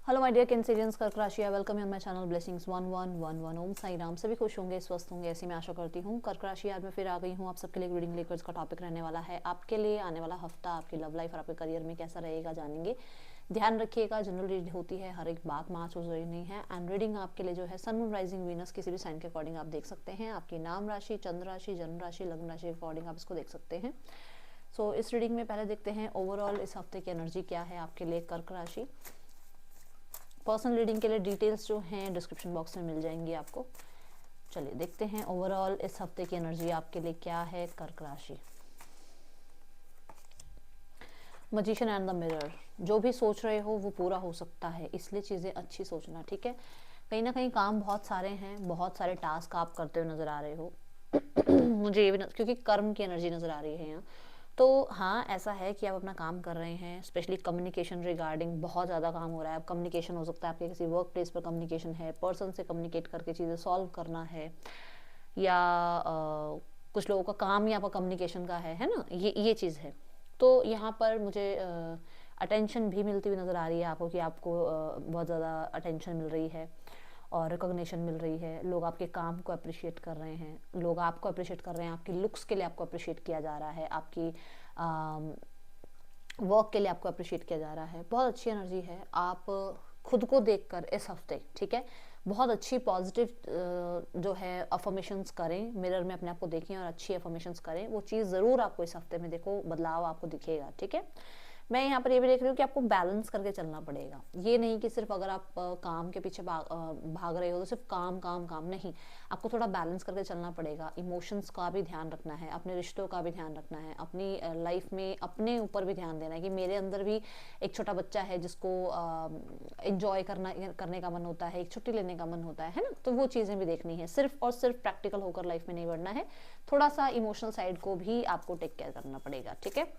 Hello my dear Cancerians, कर्क राशि, welcome on my channel blessings 1111। ओम साई राम। सभी खुश होंगे, स्वस्थ होंगे, ऐसी मैं आशा करती हूँ। कर्क राशि, आज मैं फिर आ गई हूँ आप सबके लिए रीडिंग लेकर। इसका टॉपिक रहने वाला है आपके लिए आने वाला हफ्ता आपकी लव लाइफ और आपके करियर में कैसा रहेगा, जानेंगे। ध्यान रखिएगा, जनरल रीड होती है, हर एक बात माच हो जरूरी नहीं है। एंड रीडिंग आपके लिए जो है सन मून राइजिंग वीनस किसी भी साइन के अकॉर्डिंग आप देख सकते हैं। आपकी नाम राशि, चंद्र राशि, जन्म राशि, लग्न राशि के अकॉर्डिंग आप इसको देख सकते हैं। सो इस रीडिंग में पहले देखते हैं ओवरऑल इस हफ्ते की एनर्जी क्या है आपके लिए कर्क राशि। पर्सनल रीडिंग के लिए डिटेल्स जो हैं डिस्क्रिप्शन बॉक्स में मिल जाएंगी आपको। चलिए देखते हैं ओवरऑल इस हफ्ते की एनर्जी आपके लिए क्या है कर्क राशि। मैजिशियन एंड द मिरर, जो भी सोच रहे हो वो पूरा हो सकता है, इसलिए चीज़ें अच्छी सोचना, ठीक है। कहीं ना कहीं काम बहुत सारे हैं, बहुत सारे टास्क आप करते हुए नजर आ रहे हो। मुझे ये भी क्योंकि कर्म की एनर्जी नजर आ रही है यहाँ। तो हाँ, ऐसा है कि आप अपना काम कर रहे हैं, स्पेशली कम्युनिकेशन रिगार्डिंग बहुत ज़्यादा काम हो रहा है। कम्युनिकेशन हो सकता है आपके किसी वर्क प्लेस पर कम्युनिकेशन है, पर्सन से कम्युनिकेट करके चीज़ें सॉल्व करना है, या कुछ लोगों का काम ही आपका कम्युनिकेशन का है ना, ये चीज़ है। तो यहाँ पर मुझे अटेंशन भी मिलती हुई नज़र आ रही है आपको, कि आपको बहुत ज़्यादा अटेंशन मिल रही है और रिकॉग्निशन मिल रही है। लोग आपके काम को अप्रिशिएट कर रहे हैं, लोग आपको अप्रिशिएट कर रहे हैं, आपकी लुक्स के लिए आपको अप्रिशिएट किया जा रहा है, आपकी वर्क के लिए आपको अप्रिशिएट किया जा रहा है। बहुत अच्छी एनर्जी है। आप खुद को देखकर इस हफ्ते, ठीक है, बहुत अच्छी पॉजिटिव जो है अफर्मेशंस करें, मिरर में अपने आप को देखें और अच्छी अफर्मेशंस करें। वो चीज़ ज़रूर आपको इस हफ्ते में देखो, बदलाव आपको दिखेगा, ठीक है। मैं यहाँ पर ये भी देख रही हूँ कि आपको बैलेंस करके चलना पड़ेगा। ये नहीं कि सिर्फ अगर आप काम के पीछे भाग रहे हो तो सिर्फ काम काम काम नहीं, आपको थोड़ा बैलेंस करके चलना पड़ेगा। इमोशंस का भी ध्यान रखना है, अपने रिश्तों का भी ध्यान रखना है, अपनी लाइफ में अपने ऊपर भी ध्यान देना है कि मेरे अंदर भी एक छोटा बच्चा है जिसको इंजॉय करने का मन होता है, एक छुट्टी लेने का मन होता है ना। तो वो चीज़ें भी देखनी है, सिर्फ और सिर्फ प्रैक्टिकल होकर लाइफ में नहीं बढ़ना है, थोड़ा सा इमोशनल साइड को भी आपको टेक केयर करना पड़ेगा, ठीक है।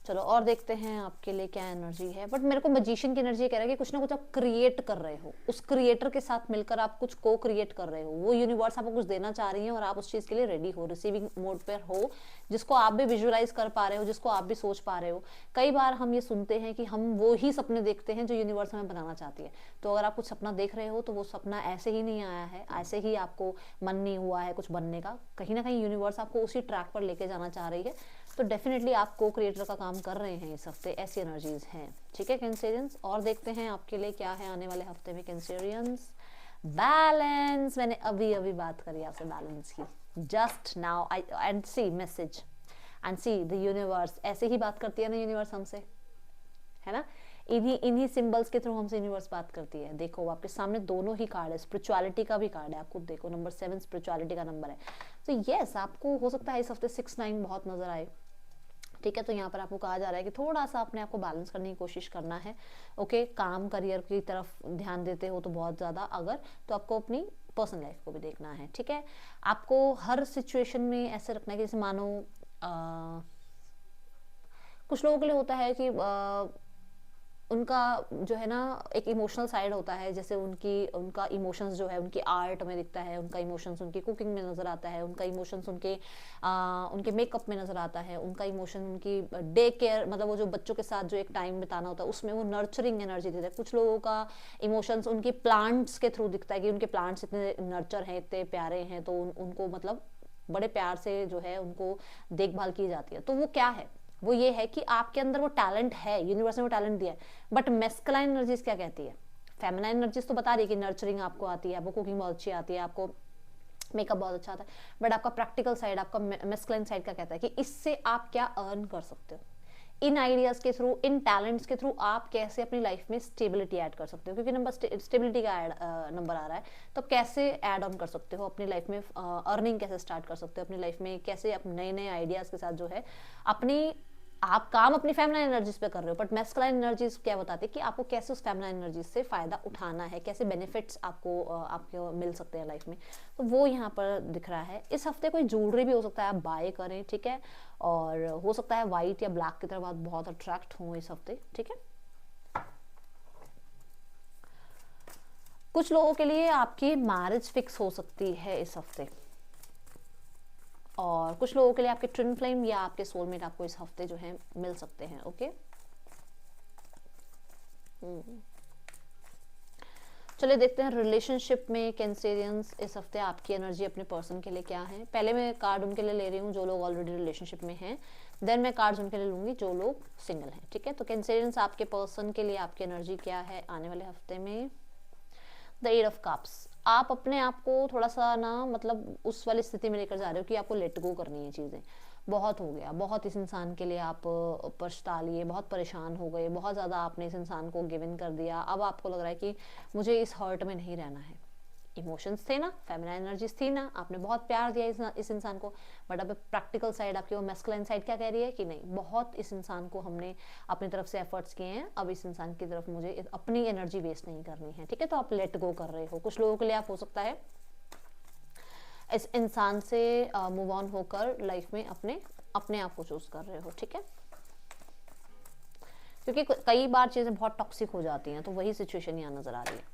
चलो और देखते हैं आपके लिए क्या एनर्जी है। बट मेरे को मैजिशियन की एनर्जी कह रहा है कि कुछ ना कुछ आप क्रिएट कर रहे हो, उस क्रिएटर के साथ मिलकर आप कुछ को क्रिएट कर रहे हो। वो यूनिवर्स आपको कुछ देना चाह रही है और आप उस चीज़ के लिए रेडी हो, रिसीविंग मोड पर हो, जिसको आप भी विजुअलाइज कर पा रहे हो, जिसको आप भी सोच पा रहे हो। कई बार हम ये सुनते हैं कि हम वो ही सपने देखते हैं जो यूनिवर्स हमें बनाना चाहती है। तो अगर आप कुछ सपना देख रहे हो तो वो सपना ऐसे ही नहीं आया है, ऐसे ही आपको मन नहीं हुआ है कुछ बनने का। कहीं ना कहीं यूनिवर्स आपको उसी ट्रैक पर लेके जाना चाह रही है। तो डेफिनेटली आप को क्रिएटर का काम कर रहे हैं इस हफ्ते, ऐसी एनर्जीज हैं, ठीक है कैंसेरियंस। और देखते हैं आपके लिए क्या है आने वाले हफ्ते में कैंसेरियंस। बैलेंस, मैंने अभी अभी बात करी आपसे बैलेंस की, just now I and see message and see the universe. ऐसे ही बात करती है ना यूनिवर्स हमसे, है ना। इन्हीं इन्हीं सिंबल्स के थ्रू हमसे यूनिवर्स बात करती है। देखो आपके सामने दोनों ही कार्ड है, स्पिरिचुअलिटी का भी कार्ड है, आप खुद देखो, नंबर 7 स्पिरिचुअलिटी का नंबर है। तो यस, आपको हो सकता है इस हफ्ते 6-9 बहुत नजर आए, ठीक है। तो यहाँ पर आपको कहा जा रहा है कि थोड़ा सा अपने आप को बैलेंस करने की कोशिश करना है, ओके। काम करियर की तरफ ध्यान देते हो तो बहुत ज़्यादा, अगर तो आपको अपनी पर्सनल लाइफ को भी देखना है, ठीक है। आपको हर सिचुएशन में ऐसे रखना है कि जैसे मानो कुछ लोगों के लिए होता है कि उनका जो है ना एक इमोशनल साइड होता है, जैसे उनका इमोशंस जो है उनकी आर्ट में दिखता है, उनका इमोशंस उनकी कुकिंग में नज़र आता है, उनका इमोशंस उनके मेकअप में नज़र आता है, उनका इमोशन उनकी डे केयर, मतलब वो जो बच्चों के साथ जो एक टाइम बिताना होता है उसमें वो नर्चरिंग एनर्जी देता है। कुछ लोगों का इमोशंस उनकी प्लांट्स के थ्रू दिखता है कि उनके प्लांट्स इतने नर्चर हैं, इतने प्यारे हैं, तो उनको मतलब बड़े प्यार से जो है उनको देखभाल की जाती है। तो वो क्या है, वो ये है कि आपके अंदर वो टैलेंट है, यूनिवर्स ने वो टैलेंट दिया है। बट मेस्कुलाइन एनर्जीज क्या कहती है, फेमिनाइन एनर्जीज तो बता रही है कि नर्चरिंग आपको आती है, आपको कुकिंग बहुत अच्छी आती है, आपको मेकअप बहुत अच्छा आता है। बट आपका प्रैक्टिकल साइड, आपका मेस्कुलाइन साइड का कहता है कि इससे आप क्या अर्न कर सकते हो, इन आइडियाज के थ्रू, इन टैलेंट्स के थ्रू आप कैसे अपनी लाइफ में स्टेबिलिटी ऐड कर सकते हो। क्योंकि नंबर स्टेबिलिटी का नंबर आ रहा है, तो कैसे ऐड ऑन कर सकते हो अपनी लाइफ में, अर्निंग कैसे स्टार्ट कर सकते हो अपनी लाइफ में, कैसे आप नए नए आइडियाज के साथ जो है अपनी, आप काम अपनी फेमिनाइन एनर्जीज पे कर रहे हो, बट मैस्कुलाइन एनर्जीज क्या बताते हैं कि आपको कैसे उस फेमिनाइन एनर्जीज से फायदा उठाना है, कैसे बेनिफिट्स आपको मिल सकते हैं लाइफ में। तो वो यहाँ पर दिख रहा है। इस हफ्ते कोई ज्वेलरी भी हो सकता है आप बाय करें, ठीक है। और हो सकता है व्हाइट या ब्लैक की तरफ आप बहुत अट्रैक्ट हो इस हफ्ते, ठीक है। कुछ लोगों के लिए आपकी मैरिज फिक्स हो सकती है इस हफ्ते, और कुछ लोगों के लिए आपके ट्विन फ्लेम या आपके सोलमेट आपको इस हफ्ते जो है मिल सकते हैं, ओके। चलिए देखते हैं रिलेशनशिप में कैंसेरियंस इस हफ्ते आपकी एनर्जी अपने पर्सन के लिए क्या है। पहले मैं कार्ड उनके लिए ले रही हूँ जो लोग ऑलरेडी रिलेशनशिप में हैं, देन मैं कार्ड्स उनके लिए लूंगी जो लोग सिंगल हैं, ठीक है। तो कैंसेरियंस आपके पर्सन के लिए आपकी एनर्जी क्या है आने वाले हफ्ते में। द एट ऑफ कप्स, आप अपने आप को थोड़ा सा ना मतलब उस वाली स्थिति में लेकर जा रहे हो कि आपको लेट गो करनी है चीज़ें। बहुत हो गया, बहुत इस इंसान के लिए आप पछता लिए, बहुत परेशान हो गए, बहुत ज़्यादा आपने इस इंसान को गिव इन कर दिया। अब आपको लग रहा है कि मुझे इस हर्ट में नहीं रहना है। इमोशंस थे ना, फेमिनाइन एनर्जीज थी ना, आपने बहुत प्यार दिया इस इंसान को, बट अब प्रैक्टिकल साइड आपकी वो मैस्कुलाइन साइड क्या कह रही है कि नहीं, बहुत इस इंसान को हमने अपनी तरफ से एफर्ट्स किए हैं, अब इस इंसान की तरफ मुझे अपनी एनर्जी वेस्ट नहीं करनी है, ठीक है। तो आप लेट गो कर रहे हो। कुछ लोगों के लिए आप हो सकता है इस इंसान से मूव ऑन होकर लाइफ में अपने आप को चूज कर रहे हो, ठीक है। क्योंकि कई बार चीजें बहुत टॉक्सिक हो जाती हैं, तो वही सिचुएशन यहाँ नजर आ रही है।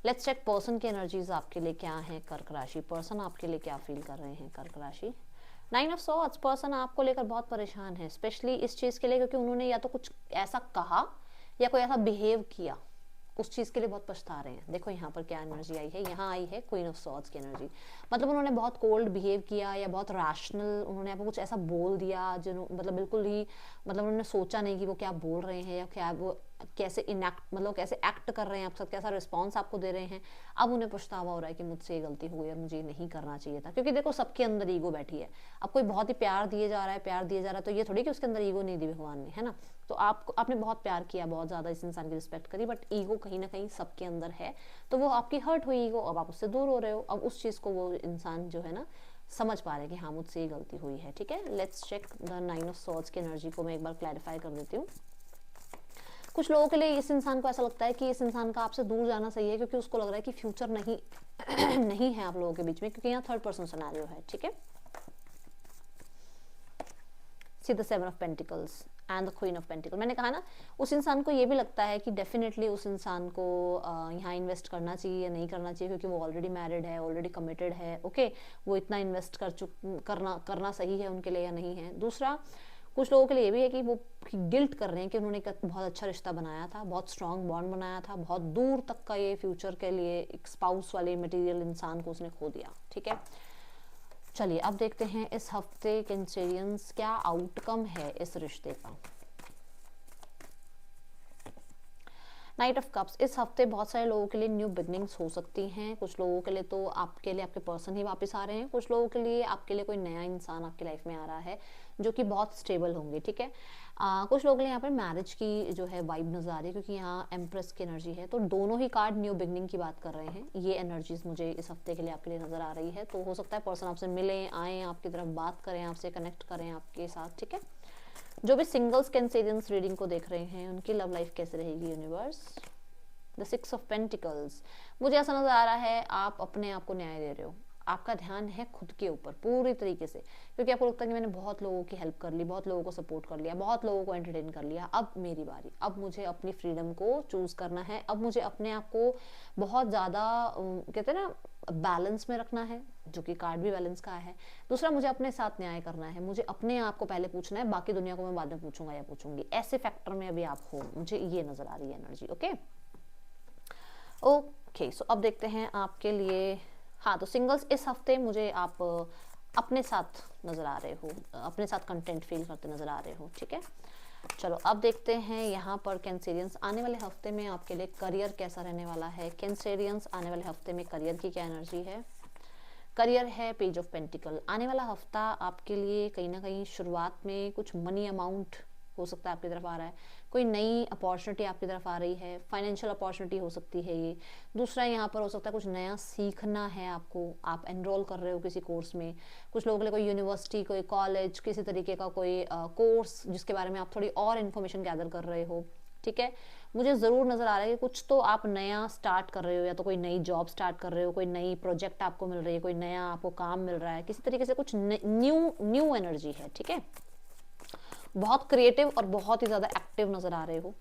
लेट्स चेक पर्सन की एनर्जीज आपके लिए क्या है। कर्क राशि, पर्सन आपके लिए क्या फील कर रहे हैं। कर्क राशि, 9 ऑफ सॉर्ड्स, पर्सन आपको लेकर बहुत परेशान है, स्पेशली इस चीज के लिए क्योंकि उन्होंने या तो कुछ ऐसा कहा या कोई ऐसा बिहेव किया, उस चीज के लिए बहुत पछता रहे हैं। देखो यहाँ पर क्या एनर्जी आई है, यहाँ आई है क्वीन ऑफ सॉर्ड्स की एनर्जी। मतलब उन्होंने बहुत कोल्ड बिहेव किया या बहुत रैशनल उन्होंने आपको कुछ ऐसा बोल दिया जो मतलब बिल्कुल ही मतलब उन्होंने सोचा नहीं कि वो क्या बोल रहे हैं या क्या वो कैसे इनएक्ट मतलब कैसे एक्ट कर रहे हैं आपके साथ, कैसा रिस्पॉन्स आपको दे रहे हैं। अब उन्हें पछतावा हो रहा है कि मुझसे ये गलती हो गई और मुझे ये नहीं करना चाहिए था। क्योंकि देखो सबके अंदर ईगो बैठी है। अब कोई बहुत ही प्यार दिए जा रहा है, प्यार दिया जा रहा है, तो ये थोड़ी कि उसके अंदर ईगो नहीं दी भगवान ने, है ना। तो आपने बहुत प्यार किया, बहुत ज्यादा इस इंसान की रिस्पेक्ट करी, बट ईगो कहीं ना कहीं सबके अंदर है, तो वो आपकी हर्ट हुई ईगो, अब आप उससे दूर हो रहे हो। अब उस चीज को वो इंसान जो है ना समझ पा रहे हैं कि हाँ मुझसे ये गलती हुई है, ठीक है। Let's check the 9 of swords की एनर्जी को मैं एक बार क्लैरिफाई कर देती हूँ। कुछ लोगों के लिए इस इंसान को ऐसा लगता है कि इस इंसान का आपसे दूर जाना सही है, क्योंकि उसको लग रहा है कि फ्यूचर नहीं नहीं है आप लोगों के बीच में, क्योंकि यहाँ थर्ड पर्सन सिनेरियो है, ठीक है। See the 7 of pentacles and the queen of pentacle. मैंने कहा ना उस इंसान को ये भी लगता है कि डेफिनेटली उस इंसान को यहाँ इन्वेस्ट करना चाहिए या नहीं करना चाहिए, क्योंकि वो ऑलरेडी मैरिड है, ऑलरेडी कमिटेड है, ओके। वो इतना इन्वेस्ट करना सही है उनके लिए या नहीं है। दूसरा, कुछ लोगों के लिए ये भी है कि वो गिल्ट कर रहे हैं कि उन्होंने एक बहुत अच्छा रिश्ता बनाया था, बहुत स्ट्रॉन्ग बॉन्ड बनाया था, बहुत दूर तक का ये फ्यूचर के लिए एक स्पाउस वाले मटेरियल इंसान को उसने खो दिया, ठीक है। चलिए अब देखते हैं इस हफ्ते कैंसेरियंस क्या आउटकम है इस रिश्ते का। नाइट ऑफ कप्स, इस हफ्ते बहुत सारे लोगों के लिए न्यू बिगनिंग्स हो सकती हैं। कुछ लोगों के लिए तो आपके लिए आपके पर्सन ही वापस आ रहे हैं, कुछ लोगों के लिए आपके लिए कोई नया इंसान आपकी लाइफ में आ रहा है जो कि बहुत स्टेबल होंगे, ठीक है। कुछ लोगों के लिए यहाँ पर मैरिज की जो है वाइब नजर आ रही है, क्योंकि यहाँ एम्प्रेस की एनर्जी है, तो दोनों ही कार्ड न्यू बिगनिंग की बात कर रहे हैं। ये एनर्जीज मुझे इस हफ्ते के लिए आपके लिए नजर आ रही है। तो हो सकता है पर्सन आपसे मिले, आए, आपकी तरफ बात करें, आपसे कनेक्ट करें आपके साथ, ठीक है। जो भी सिंगल्स कैंसेरियंस रीडिंग को देख रहे हैं उनकी लव लाइफ कैसे रहेगी यूनिवर्स। द 6 ऑफ पेंटिकल्स, मुझे ऐसा नजर आ रहा है आप अपने आप को न्याय दे रहे हो, आपका ध्यान है खुद के ऊपर पूरी तरीके से, क्योंकि आपको लगता है कि मैंने बहुत लोगों की हेल्प कर ली, बहुत लोगों को सपोर्ट कर लिया, बहुत लोगों को एंटरटेन कर लिया, अब मेरी बारी, अब मुझे अपनी फ्रीडम को चूज करना है, अब मुझे अपने आप को बहुत ज़्यादा कहते हैं ना बैलेंस में रखना है, जो कि कार्ड भी बैलेंस का है। दूसरा, मुझे अपने साथ न्याय करना है, मुझे अपने आप को पहले पूछना है, बाकी दुनिया को मैं बाद में पूछूंगा या पूछूंगी। ऐसे फैक्टर में अभी आप हो, मुझे ये नजर आ रही है एनर्जी, ओके ओके। सो अब देखते हैं आपके लिए। हाँ, तो सिंगल्स इस हफ्ते मुझे आप अपने साथ नजर आ रहे हो, अपने साथ कंटेंट फील करते नजर आ रहे हो, ठीक है। चलो अब देखते हैं यहाँ पर कैंसेरियंस आने वाले हफ्ते में आपके लिए करियर कैसा रहने वाला है। कैंसेरियंस आने वाले हफ्ते में करियर की क्या एनर्जी है। करियर है पेज ऑफ पेंटिकल। आने वाला हफ्ता आपके लिए कहीं ना कहीं शुरुआत में कुछ मनी अमाउंट हो सकता है आपकी तरफ आ रहा है, कोई नई अपॉर्चुनिटी आपकी तरफ आ रही है, फाइनेंशियल अपॉर्चुनिटी हो सकती है ये। दूसरा, यहाँ पर हो सकता है कुछ नया सीखना है आपको, आप एनरोल कर रहे हो किसी कोर्स में। कुछ लोगों के लिए कोई यूनिवर्सिटी, कोई कॉलेज, किसी तरीके का कोई कोर्स जिसके बारे में आप थोड़ी और इन्फॉर्मेशन गैदर कर रहे हो, ठीक है। मुझे ज़रूर नज़र आ रहा है कि कुछ तो आप नया स्टार्ट कर रहे हो, या तो कोई नई जॉब स्टार्ट कर रहे हो, कोई नई प्रोजेक्ट आपको मिल रही है, कोई नया आपको काम मिल रहा है, किसी तरीके से कुछ न्यू एनर्जी है, ठीक है। बहुत क्रिएटिव और बहुत ही ज़्यादा एक्टिव नज़र आ रहे हो,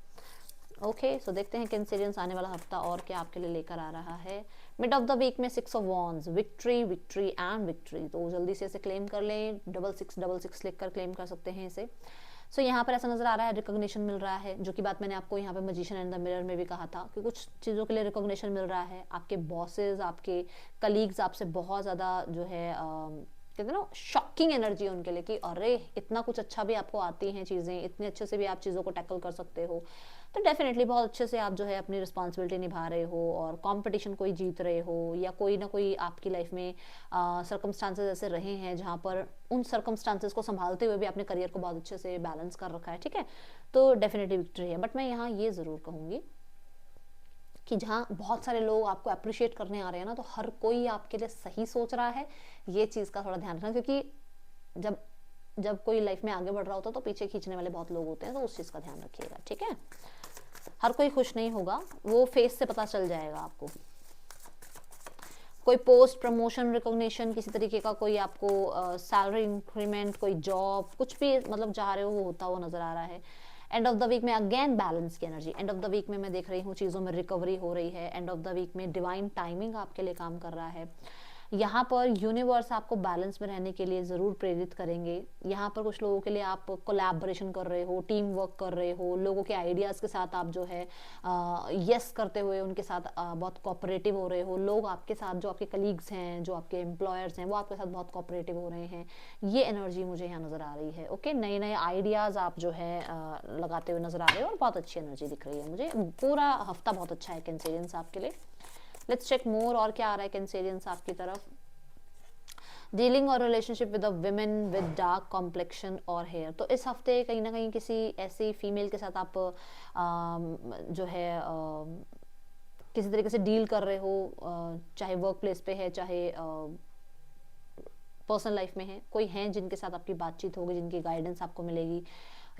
ओके। सो देखते हैं कैंसेरियंस आने वाला हफ्ता और क्या आपके लिए लेकर आ रहा है। मिड ऑफ द वीक में 6 of wands, victory victory and victory, तो जल्दी से इसे क्लेम कर लें। 6666 लिखकर क्लेम कर सकते हैं इसे। सो यहाँ पर ऐसा नजर आ रहा है, रिकॉग्निशन मिल रहा है, जो कि बात मैंने आपको यहाँ पे मैजिशियन एंड द मिरर में भी कहा था कि कुछ चीज़ों के लिए रिकॉग्निशन मिल रहा है। आपके बॉसेस, आपके कलीग्स आपसे बहुत ज़्यादा जो है कहते हैं ना शॉकिंग एनर्जी है उनके लिए कि अरे इतना कुछ अच्छा भी आपको आती हैं चीज़ें, इतने अच्छे से भी आप चीज़ों को टैकल कर सकते हो। तो डेफिनेटली बहुत अच्छे से आप जो है अपनी रिस्पॉन्सिबिलिटी निभा रहे हो और कंपटीशन कोई जीत रहे हो, या कोई ना कोई आपकी लाइफ में सर्कमस्टांसेस ऐसे रहे हैं जहाँ पर उन सर्कमस्टांसेस को संभालते हुए भी आपने करियर को बहुत अच्छे से बैलेंस कर रखा है, ठीक है। तो डेफिनेटली विक्ट्री है। बट मैं यहाँ ये ज़रूर कहूँगी कि जहाँ बहुत सारे लोग आपको अप्रिशिएट करने आ रहे हैं ना, तो हर कोई आपके लिए सही सोच रहा है, ये चीज़ का थोड़ा ध्यान रखना, क्योंकि जब जब कोई लाइफ में आगे बढ़ रहा होता है तो पीछे खींचने वाले बहुत लोग होते हैं, तो उस चीज़ का ध्यान रखिएगा, ठीक है। हर कोई खुश नहीं होगा, वो फेस से पता चल जाएगा आपको। कोई पोस्ट प्रमोशन रिकॉग्निशन किसी तरीके का, कोई आपको सैलरी इंक्रीमेंट, कोई जॉब, कुछ भी मतलब चाह रहे हो वो होता हुआ नजर आ रहा है। एंड ऑफ द वीक में अगेन बैलेंस की energy, end of the week में मैं देख रही हूँ चीज़ों में रिकवरी हो रही है। एंड ऑफ द वीक में डिवाइन टाइमिंग आपके लिए काम कर रहा है। यहाँ पर यूनिवर्स आपको बैलेंस में रहने के लिए ज़रूर प्रेरित करेंगे। यहाँ पर कुछ लोगों के लिए आप कोलैबोरेशन कर रहे हो, टीम वर्क कर रहे हो, लोगों के आइडियाज़ के साथ आप जो है यस करते हुए उनके साथ बहुत कोऑपरेटिव हो रहे हो। लोग आपके साथ, जो आपके कलीग्स हैं, जो आपके एम्प्लॉयर्स हैं, वो आपके साथ बहुत कोऑपरेटिव हो रहे हैं। ये एनर्जी मुझे यहाँ नज़र आ रही है। ओके, नए नए आइडियाज़ आप जो है लगाते हुए नज़र आ रहे हो और बहुत अच्छी एनर्जी दिख रही है मुझे। पूरा हफ्ता बहुत अच्छा है कैंसेरियंस आपके लिए। लेट्स चेक मोर, और क्या आ रहा है कैंसेरियंस आपकी तरफ। डीलिंग और relationship with a women with dark complexion और हेयर। तो इस हफ्ते कहीं ना कहीं किसी ऐसी फीमेल के साथ आप जो है किसी तरीके से डील कर रहे हो, चाहे वर्क प्लेस पे है, चाहे पर्सनल लाइफ में है। कोई हैं जिनके साथ आपकी बातचीत होगी, जिनकी गाइडेंस आपको मिलेगी,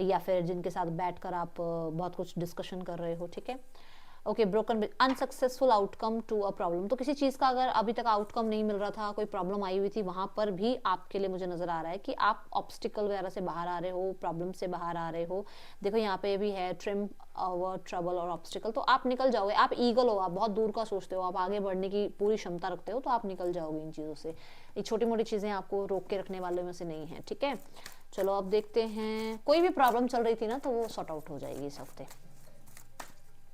या फिर जिनके साथ बैठकर आप बहुत कुछ डिस्कशन कर रहे हो, ठीक है। Okay, broken unsuccessful outcome to a problem. तो किसी चीज़ का अगर अभी तक आउटकम नहीं मिल रहा था, कोई प्रॉब्लम आई हुई थी, वहां पर भी आपके लिए मुझे नजर आ रहा है कि आप ऑब्स्टिकल वगैरह से बाहर आ रहे हो, प्रॉब्लम से बाहर आ रहे हो। देखो यहाँ पे भी है ट्रिम ओवर ट्रबल और ऑब्स्टिकल, तो आप निकल जाओगे। आप ईगल हो, आप बहुत दूर का सोचते हो, आप आगे बढ़ने की पूरी क्षमता रखते हो, तो आप निकल जाओगे इन चीज़ों से। ये छोटी मोटी चीज़ें आपको रोक के रखने वाले में से नहीं है, ठीक है। चलो अब देखते हैं, कोई भी प्रॉब्लम चल रही थी ना, तो वो सॉर्ट आउट हो जाएगी इस हफ्ते।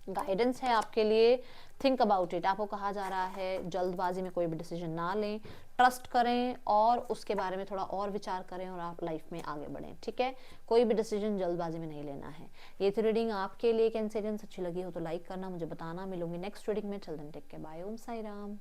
गाइडेंस है आपके लिए, थिंक अबाउट इट। आपको कहा जा रहा है जल्दबाजी में कोई भी डिसीजन ना लें, ट्रस्ट करें और उसके बारे में थोड़ा और विचार करें और आप लाइफ में आगे बढ़ें, ठीक है। कोई भी डिसीजन जल्दबाजी में नहीं लेना है। ये थी रीडिंग आपके लिए कैंसेरियंस। अच्छी लगी हो तो लाइक करना, मुझे बताना। मिलूंगी नेक्स्ट रीडिंग में। चल देन टेक केयर, बाय, ओम साई राम।